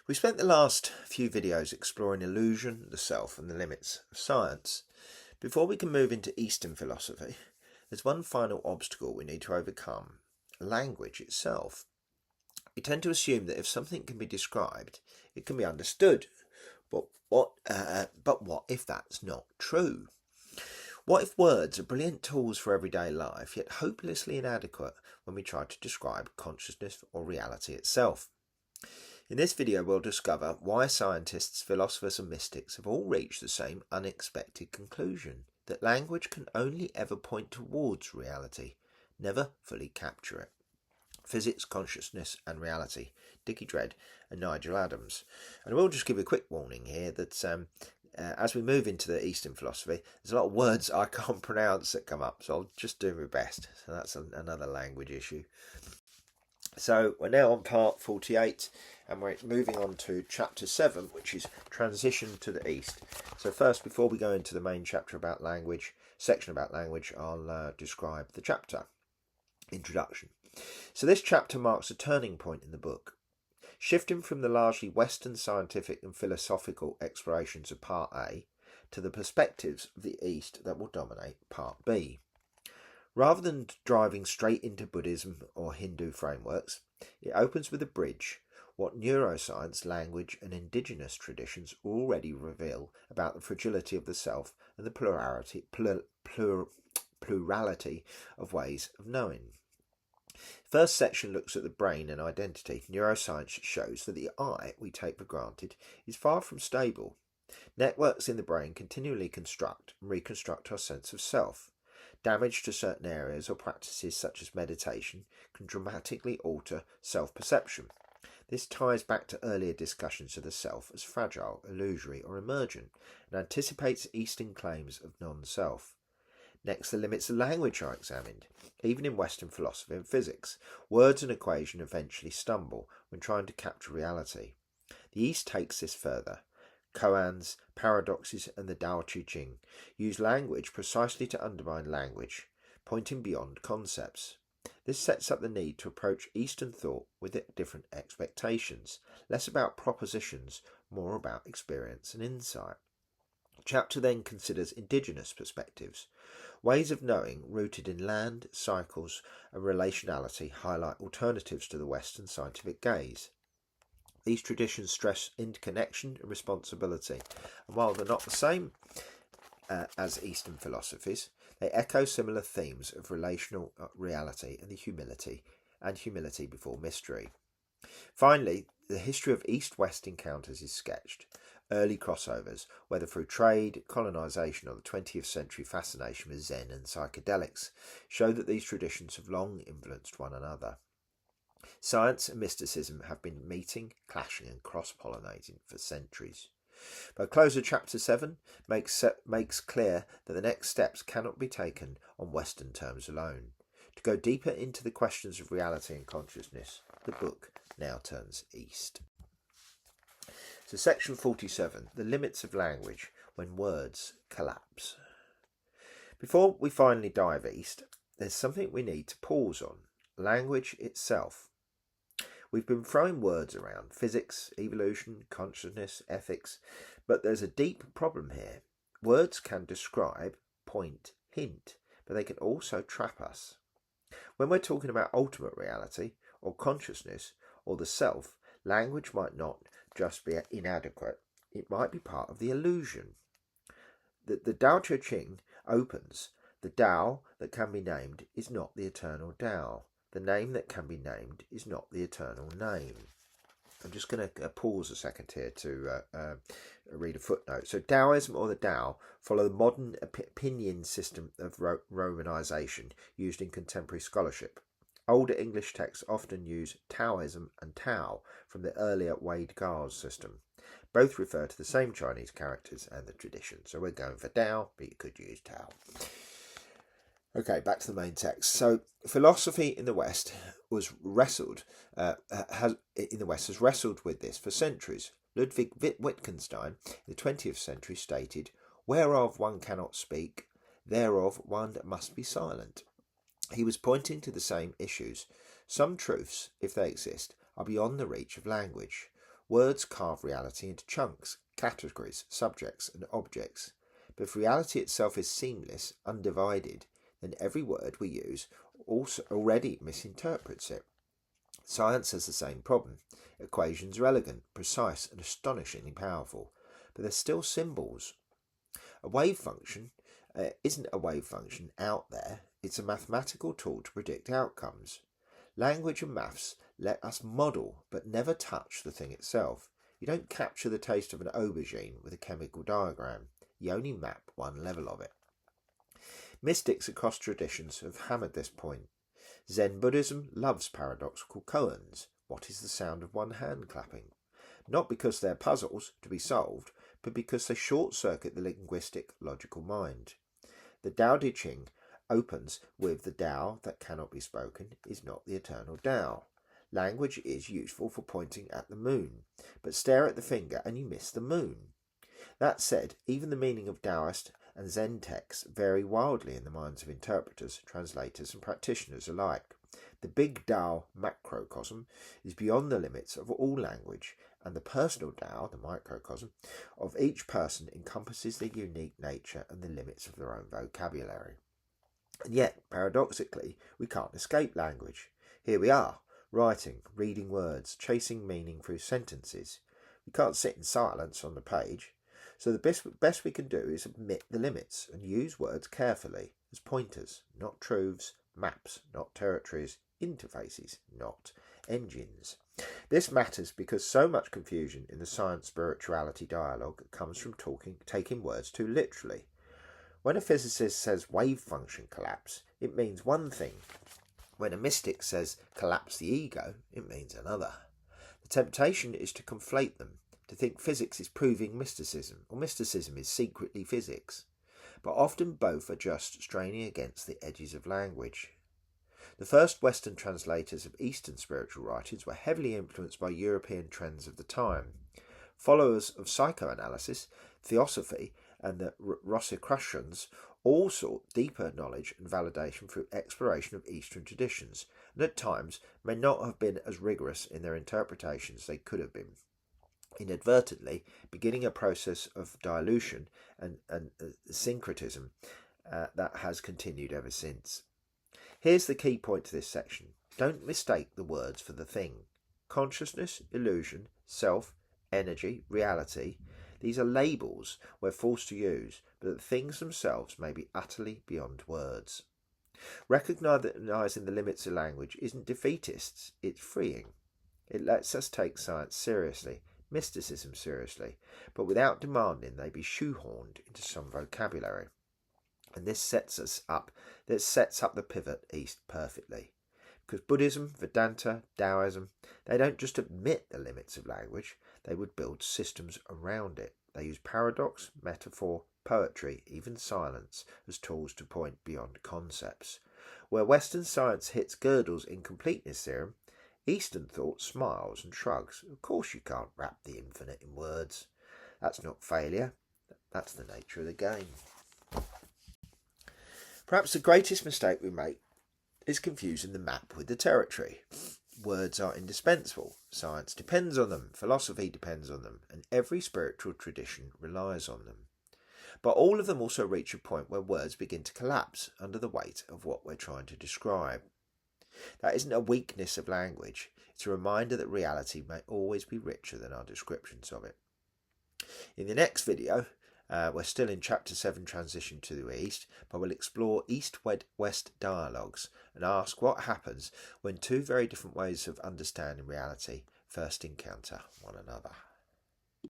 We spent the last few videos exploring illusion, the self, and the limits of science. Before we can move into Eastern philosophy, there's one final obstacle we need to overcome: language itself. We tend to assume that if something can be described, it can be understood. But what if that's not true? What if words are brilliant tools for everyday life, yet hopelessly inadequate when we try to describe consciousness or reality itself? In this video, we'll discover why scientists, philosophers, and mystics have all reached the same unexpected conclusion: that language can only ever point towards reality, never fully capture it. Physics, Consciousness and Reality, Dickie Dredd and Nigel Adams. And we'll just give a quick warning here that as we move into the Eastern philosophy, there's a lot of words I can't pronounce that come up, so I'll just do my best. So that's another language issue. So we're now on part 48, and we're moving on to chapter 7, which is Transition to the East. So first, before we go into the main chapter about language, section about language, I'll describe the chapter. Introduction. So this chapter marks a turning point in the book, shifting from the largely Western scientific and philosophical explorations of part A to the perspectives of the East that will dominate part B. Rather than driving straight into Buddhism or Hindu frameworks, it opens with a bridge: what neuroscience, language and indigenous traditions already reveal about the fragility of the self and the plurality of ways of knowing. First section looks at the brain and identity. Neuroscience shows that the I we take for granted is far from stable. Networks in the brain continually construct and reconstruct our sense of self. Damage to certain areas or practices such as meditation can dramatically alter self-perception. This ties back to earlier discussions of the self as fragile, illusory or emergent, and anticipates Eastern claims of non-self. Next, the limits of language are examined. Even in Western philosophy and physics, words and equations eventually stumble when trying to capture reality. The East takes this further. Koans, paradoxes and the Tao Te Ching use language precisely to undermine language, pointing beyond concepts. This sets up the need to approach Eastern thought with different expectations, less about propositions, more about experience and insight. The chapter then considers indigenous perspectives. Ways of knowing rooted in land, cycles and relationality highlight alternatives to the Western scientific gaze. These traditions stress interconnection and responsibility, and while they're not the same as Eastern philosophies, they echo similar themes of relational reality and humility before mystery. Finally, the history of East-West encounters is sketched. Early crossovers, whether through trade, colonisation or the 20th century fascination with Zen and psychedelics, show that these traditions have long influenced one another. Science and mysticism have been meeting, clashing and cross-pollinating for centuries. But close of chapter 7 makes clear that the next steps cannot be taken on Western terms alone. To go deeper into the questions of reality and consciousness, the book now turns east. So section 47, the limits of language when words collapse. Before we finally dive east, there's something we need to pause on: language itself. We've been throwing words around: physics, evolution, consciousness, ethics, but there's a deep problem here. Words can describe, point, hint, but they can also trap us. When we're talking about ultimate reality or consciousness or the self, language might not just be inadequate, it might be part of the illusion. The Tao Te Ching opens: the Tao that can be named is not the eternal Tao. The name that can be named is not the eternal name. I'm just going to pause a second here to read a footnote. So Taoism, or the Tao, follow the modern opinion system of Romanization used in contemporary scholarship. Older English texts often use Taoism and Tao from the earlier Wade Gar's system. Both refer to the same Chinese characters and the tradition. So we're going for Tao, but you could use Tao. Okay, back to the main text. So philosophy in the West has wrestled with this for centuries. Ludwig Wittgenstein in the 20th century stated, "Whereof one cannot speak, thereof one must be silent." He was pointing to the same issues. Some truths, if they exist, are beyond the reach of language. Words carve reality into chunks, categories, subjects and objects. But if reality itself is seamless, undivided, then every word we use also already misinterprets it. Science has the same problem. Equations are elegant, precise and astonishingly powerful, but they're still symbols. A wave function isn't a wave function out there, it's a mathematical tool to predict outcomes. Language and maths let us model but never touch the thing itself. You don't capture the taste of an aubergine with a chemical diagram, you only map one level of it. Mystics across traditions have hammered this point. Zen Buddhism loves paradoxical koans. What is the sound of one hand clapping? Not because they're puzzles to be solved, but because they short-circuit the linguistic, logical mind. The Tao Te Ching opens with the Tao that cannot be spoken is not the eternal Tao. Language is useful for pointing at the moon, but stare at the finger and you miss the moon. That said, even the meaning of Taoist and Zen texts vary wildly in the minds of interpreters, translators and practitioners alike. The big Tao macrocosm is beyond the limits of all language, and the personal Tao, the microcosm, of each person encompasses their unique nature and the limits of their own vocabulary. And yet, paradoxically, we can't escape language. Here we are, writing, reading words, chasing meaning through sentences. We can't sit in silence on the page. So the best we can do is admit the limits and use words carefully as pointers, not truths, maps, not territories, interfaces, not engines. This matters because so much confusion in the science-spirituality dialogue comes from taking words too literally. When a physicist says wave function collapse, it means one thing. When a mystic says collapse the ego, it means another. The temptation is to conflate them, to think physics is proving mysticism, or mysticism is secretly physics. But often both are just straining against the edges of language. The first Western translators of Eastern spiritual writings were heavily influenced by European trends of the time. Followers of psychoanalysis, theosophy, and the Rosicrucians all sought deeper knowledge and validation through exploration of Eastern traditions, and at times may not have been as rigorous in their interpretations as they could have been, inadvertently beginning a process of dilution and syncretism that has continued ever since. Here's the key point to this section. Don't mistake the words for the thing. Consciousness, illusion, self, energy, reality, these are labels we're forced to use, but the things themselves may be utterly beyond words. Recognising the limits of language isn't defeatist, it's freeing. It lets us take science seriously, mysticism seriously, but without demanding they be shoehorned into some vocabulary. And this sets up the pivot east perfectly. Because Buddhism, Vedanta, Taoism, they don't just admit the limits of language, they would build systems around it. They use paradox, metaphor, poetry, even silence as tools to point beyond concepts. Where Western science hits Gödel's incompleteness theorem, Eastern thought smiles and shrugs. Of course you can't wrap the infinite in words. That's not failure. That's the nature of the game. Perhaps the greatest mistake we make is confusing the map with the territory. Words are indispensable. Science depends on them. Philosophy depends on them. And every spiritual tradition relies on them. But all of them also reach a point where words begin to collapse under the weight of what we're trying to describe. That isn't a weakness of language. It's a reminder that reality may always be richer than our descriptions of it. In the next video, we're still in Chapter 7, Transition to the East, but we'll explore East-West dialogues and ask what happens when two very different ways of understanding reality first encounter one another.